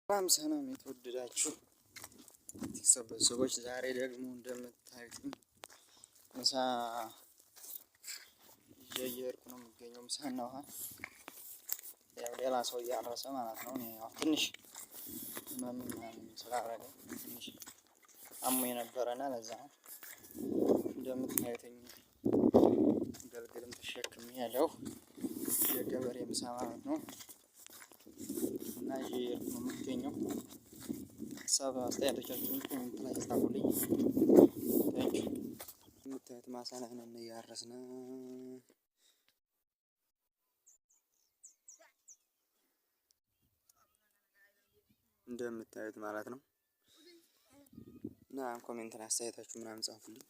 ሰላም የተወደዳችሁ ቤተሰቦች ዛሬ ደግሞ እንደምታዩት ምሳ እየየርኩ ነው የሚገኘው። ምሳና ውሃ ያው ሌላ ሰው እያረሰ ማለት ነው። ያው ትንሽ ስላረገ ትንሽ አሞኝ ነበረና ለዛ ነው እንደምታዩት ገልገልም ተሸክሜ ያለው የገበሬ ምሳ ማለት ነው። እና እየየርኩ ነው የሚገኘው። ሀሳብ አስተያየቶቻችሁን ኮሜንት ላይ ጻፉልኝ። የምታዩት ማሳ ላይ ነን እያረስን እንደምታዩት ማለት ነው። እና ኮሜንት ላይ አስተያየታችሁ ምናምን ጻፉልኝ።